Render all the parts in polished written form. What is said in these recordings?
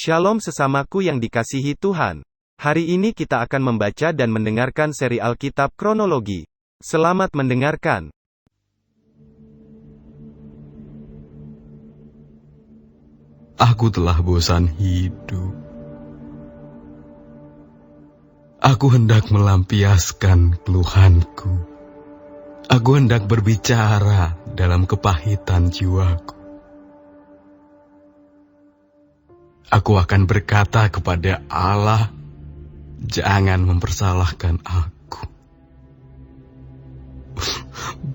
Shalom sesamaku yang dikasihi Tuhan. Hari ini kita akan membaca dan mendengarkan seri Alkitab Kronologi. Selamat mendengarkan. Aku telah bosan hidup. Aku hendak melampiaskan keluhanku. Aku hendak berbicara dalam kepahitan jiwaku. Aku akan berkata kepada Allah, jangan mempersalahkan aku.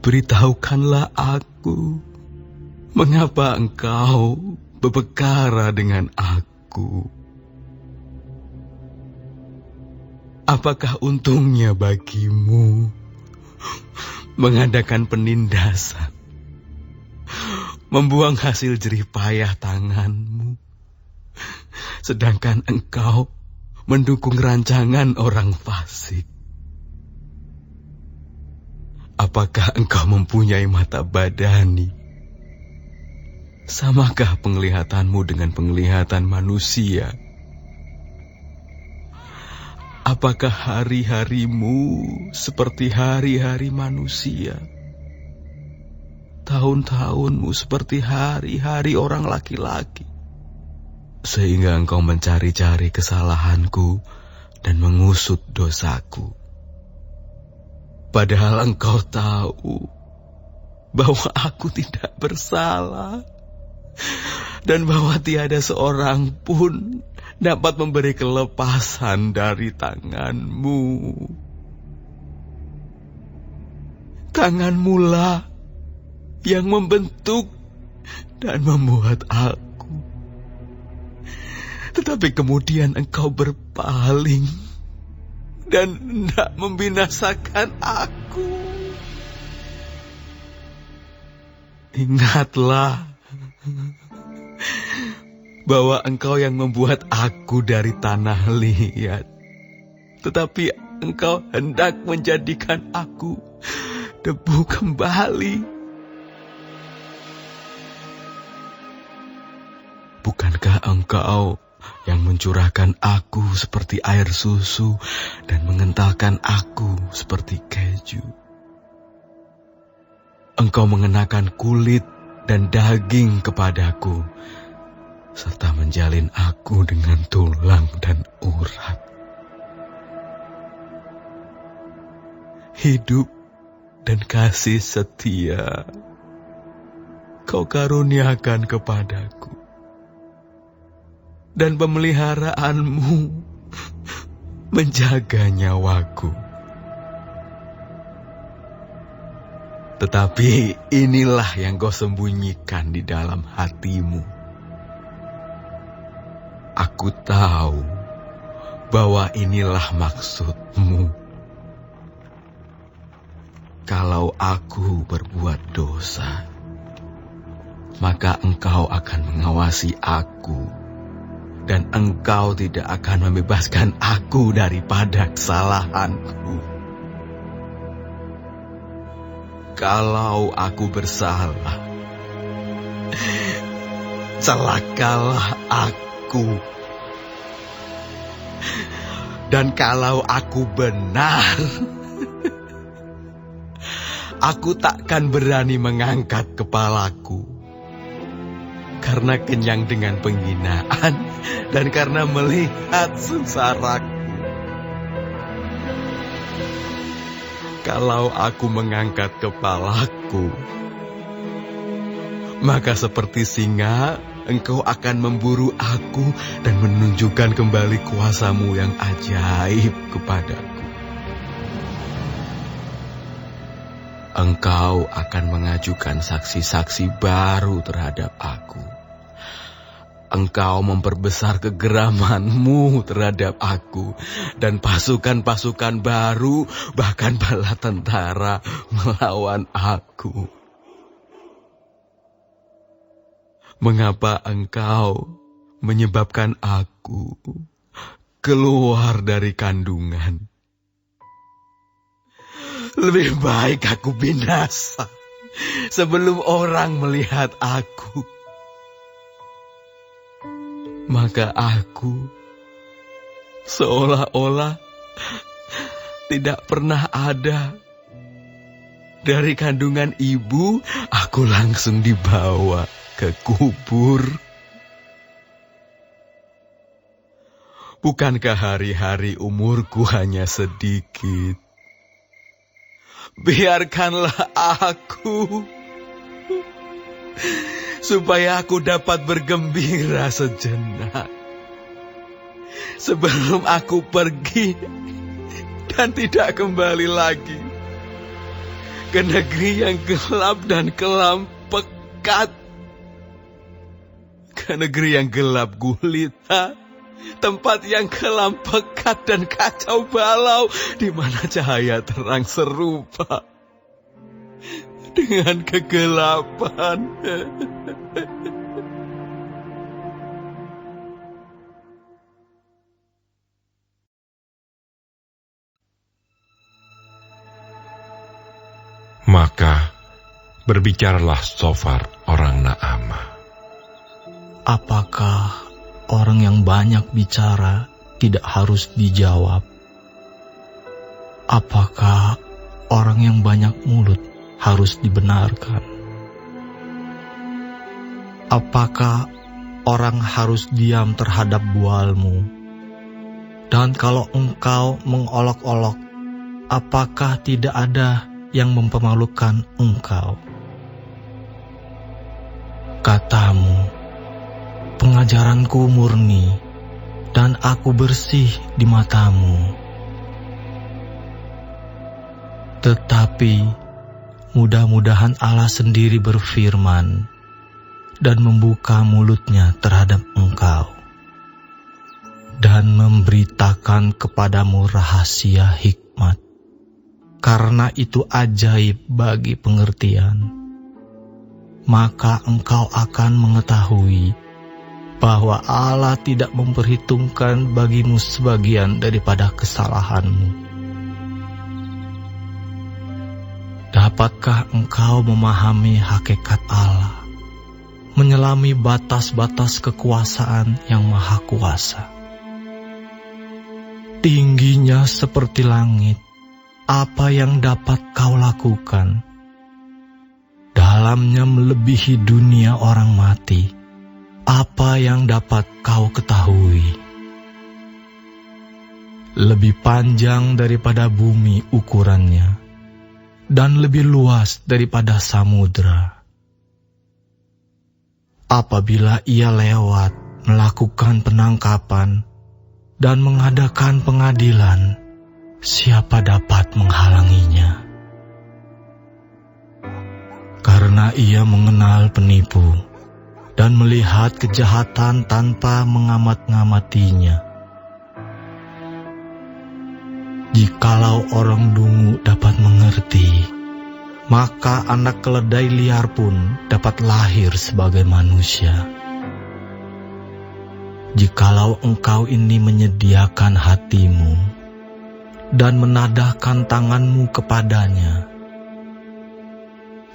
Beritahukanlah aku, mengapa engkau berperkara dengan aku? Apakah untungnya bagimu mengadakan penindasan, membuang hasil jerih payah tanganmu, sedangkan engkau mendukung rancangan orang fasik? Apakah engkau mempunyai mata badani? Samakah penglihatanmu dengan penglihatan manusia? Apakah hari-harimu seperti hari-hari manusia? Tahun-tahunmu seperti hari-hari orang laki-laki? Sehingga engkau mencari-cari kesalahanku dan mengusut dosaku. Padahal engkau tahu bahwa aku tidak bersalah, dan bahwa tiada seorang pun dapat memberi kelepasan dari tanganmu. Tanganmu lah yang membentuk dan membuat aku. Tetapi kemudian engkau berpaling dan hendak membinasakan aku. Ingatlah bahwa engkau yang membuat aku dari tanah liat, tetapi engkau hendak menjadikan aku debu kembali. Bukankah engkau yang mencurahkan aku seperti air susu dan mengentalkan aku seperti keju? Engkau mengenakan kulit dan daging kepadaku, serta menjalin aku dengan tulang dan urat. Hidup dan kasih setia kau karuniakan kepadaku, dan pemeliharaanmu menjaga nyawaku. Tetapi inilah yang kau sembunyikan di dalam hatimu. Aku tahu bahwa inilah maksudmu. Kalau aku berbuat dosa, maka engkau akan mengawasi aku, dan engkau tidak akan membebaskan aku daripada kesalahanku. Kalau aku bersalah, celakalah aku. Dan kalau aku benar, aku takkan berani mengangkat kepalaku, karena kenyang dengan penghinaan dan karena melihat sengsaraku. Kalau aku mengangkat kepalaku, maka seperti singa engkau akan memburu aku dan menunjukkan kembali kuasamu yang ajaib kepadaku. Engkau akan mengajukan saksi-saksi baru terhadap aku. Engkau memperbesar kegeramanmu terhadap aku, dan pasukan-pasukan baru, bahkan bala tentara, melawan aku. Mengapa engkau menyebabkan aku keluar dari kandungan? Lebih baik aku binasa sebelum orang melihat aku. maka aku seolah-olah tidak pernah ada. Dari kandungan ibu, aku langsung dibawa ke kubur. Bukankah hari-hari umurku hanya sedikit? Biarkanlah aku, supaya aku dapat bergembira sejenak sebelum aku pergi dan tidak kembali lagi ke negeri yang gelap dan kelam pekat, ke negeri yang gelap gulita, tempat yang kelam pekat dan kacau balau, di mana cahaya terang serupa dengan kegelapan. Maka berbicaralah Sofar orang Naamah. Apakah orang yang banyak bicara tidak harus dijawab? Apakah orang yang banyak mulut harus dibenarkan? Apakah orang harus diam terhadap bualmu? Dan kalau engkau mengolok-olok, apakah tidak ada yang mempermalukan engkau? Katamu, pengajaranku murni, dan aku bersih di matamu. Tetapi mudah-mudahan Allah sendiri berfirman dan membuka mulutnya terhadap engkau, dan memberitakan kepadamu rahasia hikmat, karena itu ajaib bagi pengertian. Maka engkau akan mengetahui bahwa Allah tidak memperhitungkan bagimu sebagian daripada kesalahanmu. Dapatkah engkau memahami hakikat Allah, menyelami batas-batas kekuasaan yang maha kuasa? Tingginya seperti langit, apa yang dapat kau lakukan? Dalamnya melebihi dunia orang mati, apa yang dapat kau ketahui? Lebih panjang daripada bumi ukurannya, dan lebih luas daripada samudra. Apabila ia lewat melakukan penangkapan dan mengadakan pengadilan, siapa dapat menghalanginya? Karena ia mengenal penipu dan melihat kejahatan tanpa mengamat-ngamatinya. Jikalau orang dungu dapat mengerti, maka anak keledai liar pun dapat lahir sebagai manusia. Jikalau engkau ini menyediakan hatimu dan menadahkan tanganmu kepadanya,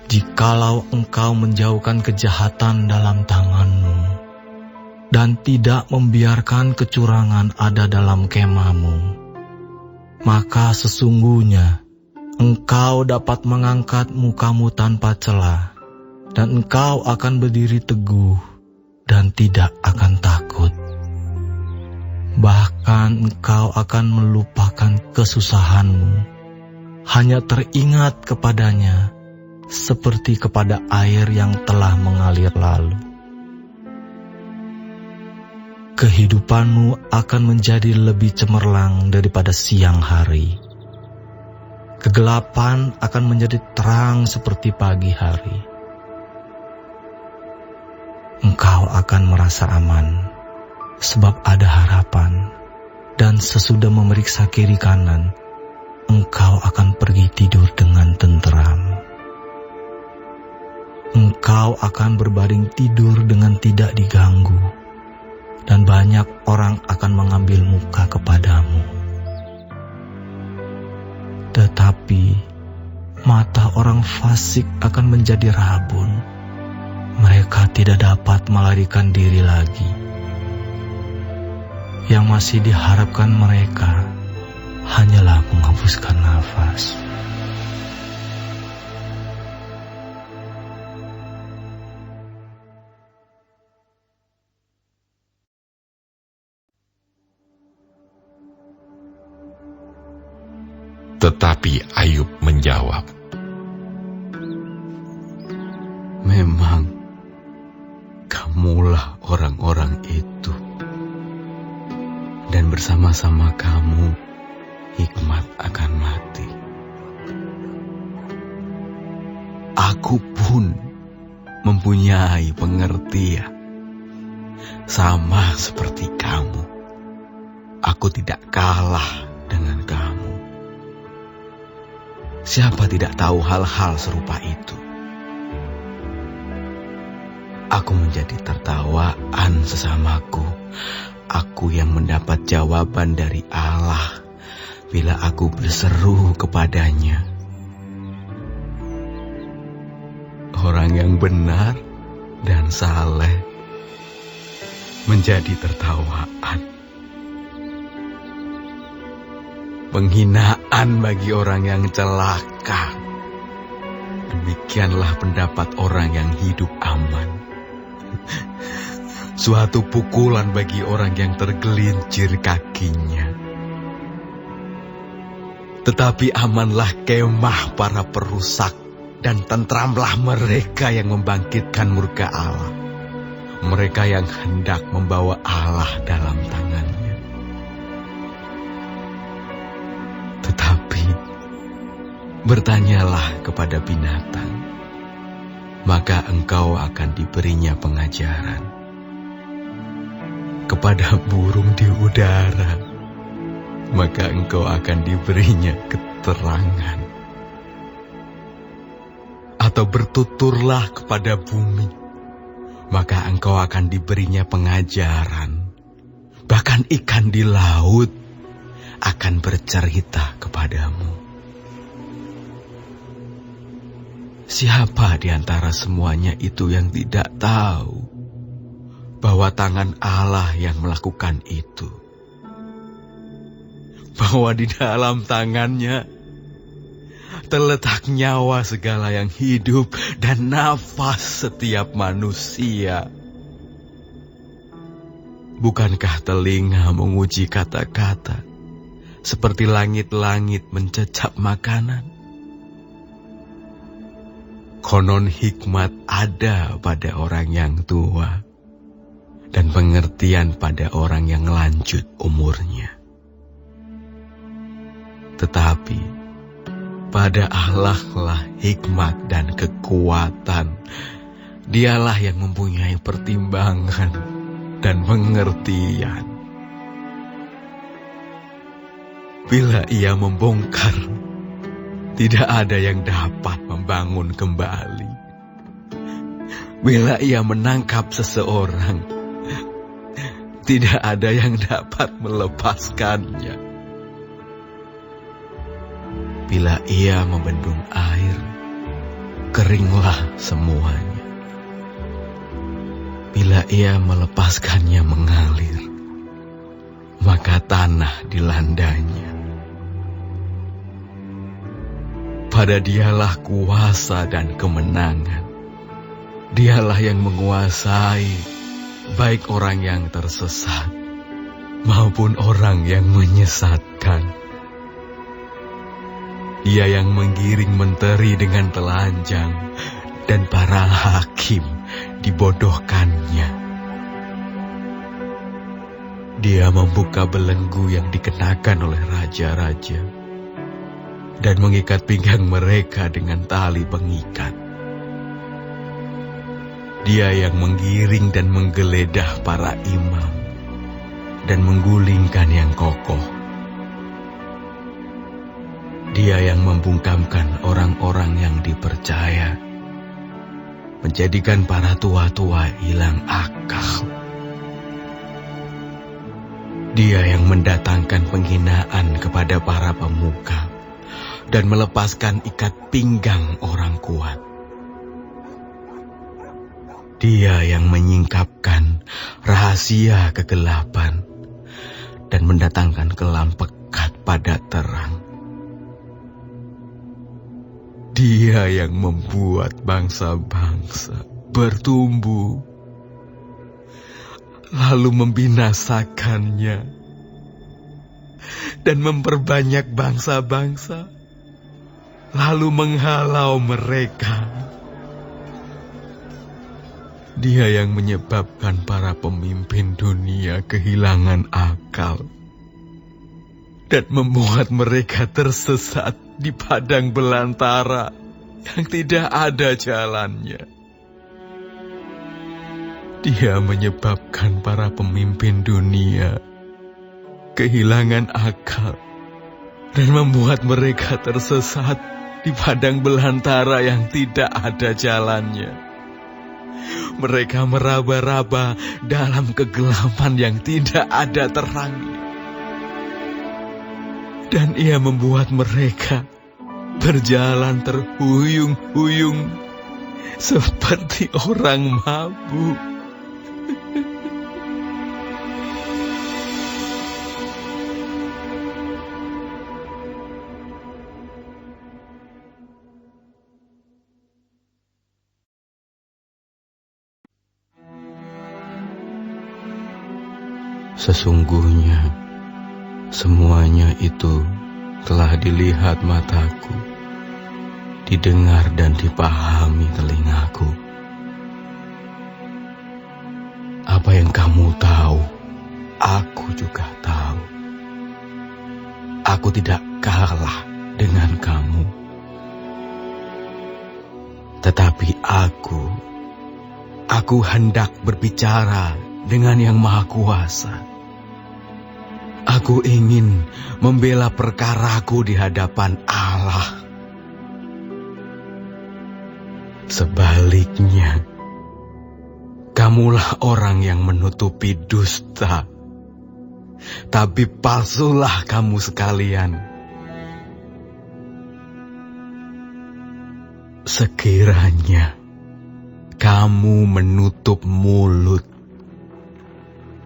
jikalau engkau menjauhkan kejahatan dalam tanganmu dan tidak membiarkan kecurangan ada dalam kemahmu, maka sesungguhnya engkau dapat mengangkat mukamu tanpa celah, dan engkau akan berdiri teguh dan tidak akan takut. Bahkan engkau akan melupakan kesusahanmu, hanya teringat kepadanya seperti kepada air yang telah mengalir lalu. Kehidupanmu akan menjadi lebih cemerlang daripada siang hari. Kegelapan akan menjadi terang seperti pagi hari. Engkau akan merasa aman, sebab ada harapan, dan sesudah memeriksa kiri kanan, engkau akan pergi tidur dengan tenteram. Engkau akan berbaring tidur dengan tidak diganggu, dan banyak orang akan mengambil muka kepadamu. Tetapi mata orang fasik akan menjadi rabun. Mereka tidak dapat melarikan diri lagi. Yang masih diharapkan mereka hanyalah menghembuskan nafas. Tetapi Ayub menjawab, memang kamulah orang-orang itu, dan bersama-sama kamu hikmat akan mati. Aku pun mempunyai pengertian sama seperti kamu. Aku tidak kalah dengan kamu. Siapa tidak tahu hal-hal serupa itu? Aku menjadi tertawaan sesamaku. Aku yang mendapat jawaban dari Allah bila aku berseru kepadanya. Orang yang benar dan saleh menjadi tertawaan. Penghinaan bagi orang yang celaka. Demikianlah pendapat orang yang hidup aman. Suatu pukulan bagi orang yang tergelincir kakinya. Tetapi amanlah kemah para perusak, dan tentramlah mereka yang membangkitkan murka Allah. Mereka yang hendak membawa Allah dalam tangannya. Tetapi bertanyalah kepada binatang, maka engkau akan diberinya pengajaran. Kepada burung di udara, maka engkau akan diberinya keterangan. Atau bertuturlah kepada bumi, maka engkau akan diberinya pengajaran. Bahkan ikan di laut akan bercerita kepadamu. Siapa di antara semuanya itu yang tidak tahu bahwa tangan Allah yang melakukan itu? Bahwa di dalam tangannya terletak nyawa segala yang hidup dan nafas setiap manusia. Bukankah telinga menguji kata-kata seperti langit-langit mencecap makanan? Konon hikmat ada pada orang yang tua, dan pengertian pada orang yang lanjut umurnya. Tetapi pada Allah lah hikmat dan kekuatan. Dialah yang mempunyai pertimbangan dan pengertian. Bila ia membongkar, tidak ada yang dapat membangun kembali. Bila ia menangkap seseorang, tidak ada yang dapat melepaskannya. Bila ia membendung air, keringlah semuanya. Bila ia melepaskannya mengalir, maka tanah dilandanya. Pada Dialah kuasa dan kemenangan. Dialah yang menguasai baik orang yang tersesat maupun orang yang menyesatkan. Dia yang menggiring menteri dengan telanjang, dan para hakim dibodohkannya. Dia membuka belenggu yang dikenakan oleh raja-raja, dan mengikat pinggang mereka dengan tali pengikat. Dia yang menggiring dan menggeledah para imam, dan menggulingkan yang kokoh. Dia yang membungkamkan orang-orang yang dipercaya, menjadikan para tua-tua hilang akal. Dia yang mendatangkan penghinaan kepada para pemuka, dan melepaskan ikat pinggang orang kuat. Dia yang menyingkapkan rahasia kegelapan, mendatangkan kelam pekat pada terang. Dia yang membuat bangsa-bangsa bertumbuh, lalu membinasakannya, dan memperbanyak bangsa-bangsa, lalu menghalau mereka. Dia yang menyebabkan para pemimpin dunia kehilangan akal dan membuat mereka tersesat di padang belantara yang tidak ada jalannya. Dia menyebabkan para pemimpin dunia kehilangan akal dan membuat mereka tersesat di padang belantara yang tidak ada jalannya. Mereka meraba-raba dalam kegelapan yang tidak ada terangnya. Dan ia membuat mereka berjalan terhuyung-huyung seperti orang mabuk. Sesungguhnya, semuanya itu telah dilihat mataku, didengar dan dipahami telingaku. Apa yang kamu tahu, aku juga tahu. Aku tidak kalah dengan kamu. Tetapi aku hendak berbicara dengan Yang Maha Kuasa. Aku ingin membela perkaraku di hadapan Allah. Sebaliknya, kamulah orang yang menutupi dusta. Tapi palsulah kamu sekalian. Sekiranya kamu menutup mulut,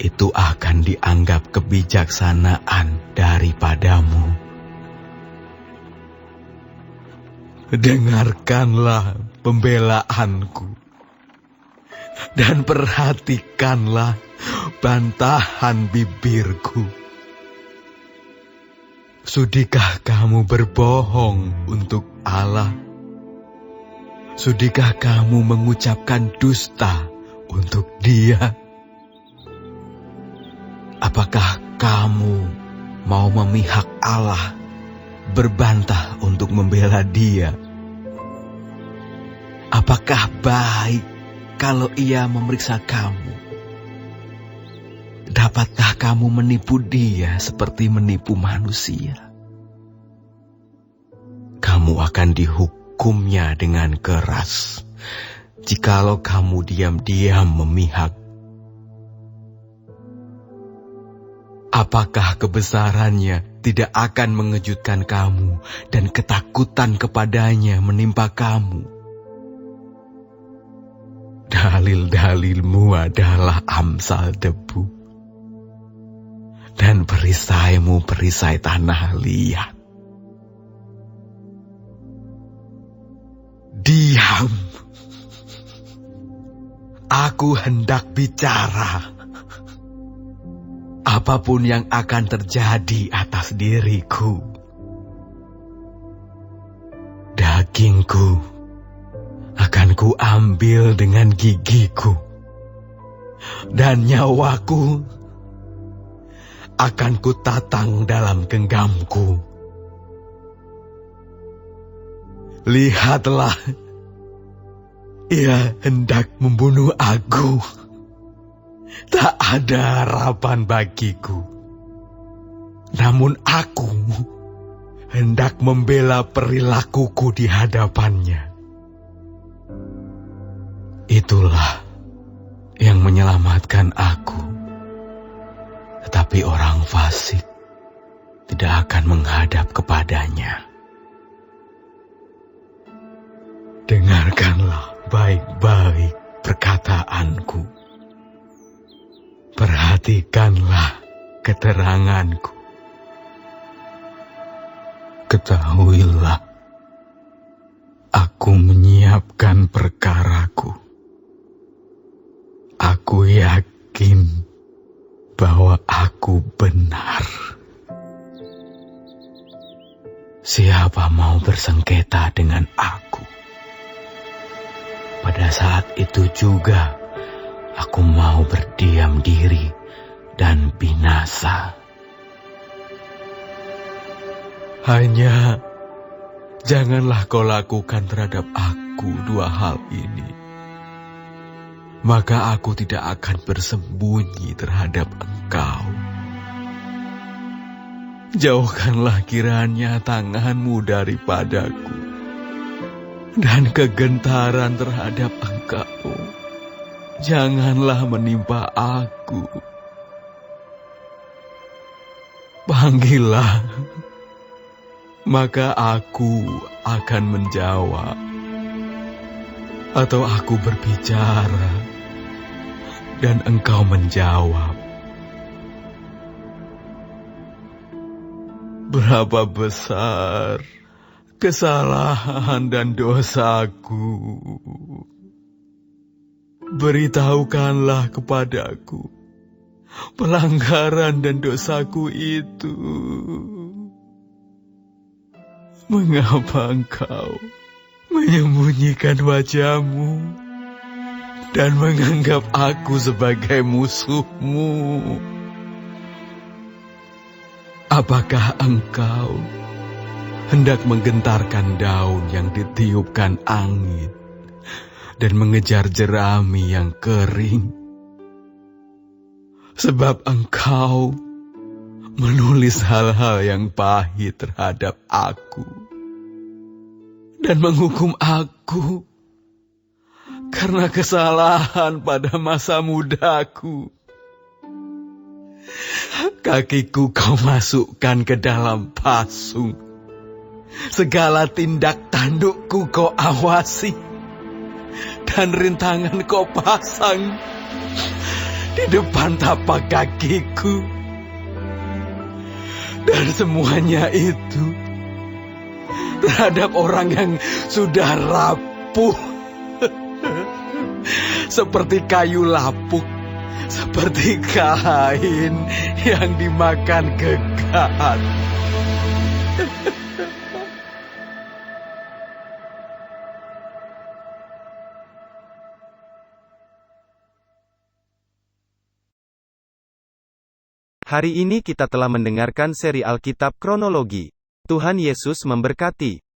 itu akan dianggap kebijaksanaan daripadamu. Dengarkanlah pembelaanku dan perhatikanlah bantahan bibirku. Sudikah kamu berbohong untuk Allah? Sudikah kamu mengucapkan dusta untuk Dia? Apakah kamu mau memihak Allah, berbantah untuk membela Dia? Apakah baik kalau Ia memeriksa kamu? Dapatkah kamu menipu Dia seperti menipu manusia? Kamu akan dihukumnya dengan keras jikalau kamu diam-diam memihak. Apakah kebesarannya tidak akan mengejutkan kamu dan ketakutan kepadanya menimpa kamu? Dalil-dalilmu adalah amsal debu, dan perisaimu perisai tanah liat. Diam! Aku hendak bicara. Apapun yang akan terjadi atas diriku, dagingku akan kuambil dengan gigiku, dan nyawaku akan kutatang dalam genggamku. Lihatlah, ia hendak membunuh aku. Tak ada harapan bagiku. Namun aku hendak membela perilakuku di hadapannya. Itulah yang menyelamatkan aku. Tetapi orang fasik tidak akan menghadap kepadanya. Dengarkanlah baik-baik perkataanku. Perhatikanlah keteranganku. Ketahuilah, aku menyiapkan perkaraku. Aku yakin bahwa aku benar. Siapa mau bersengketa dengan aku? Pada saat itu juga, aku mau berdiam diri dan binasa. Hanya janganlah kau lakukan terhadap aku dua hal ini. Maka aku tidak akan bersembunyi terhadap engkau. Jauhkanlah kiranya tanganmu daripadaku, dan kegentaran terhadap engkau janganlah menimpa aku. Panggillah, maka aku akan menjawab, atau aku berbicara dan engkau menjawab. Berapa besar kesalahan dan dosaku? Beritahukanlah kepadaku pelanggaran dan dosaku itu. Mengapa engkau menyembunyikan wajahmu dan menganggap aku sebagai musuhmu? Apakah engkau hendak menggentarkan daun yang ditiupkan angin dan mengejar jerami yang kering? Sebab engkau menulis hal-hal yang pahit terhadap aku dan menghukum aku karena kesalahan pada masa mudaku. Kakiku kau masukkan ke dalam pasung. Segala tindak tandukku kau awasi, dan rintangan kau pasang di depan tapak kakiku. Dan semuanya itu terhadap orang yang sudah rapuh, seperti kayu lapuk, seperti kain yang dimakan gegat. Hari ini kita telah mendengarkan seri Alkitab Kronologi. Tuhan Yesus memberkati.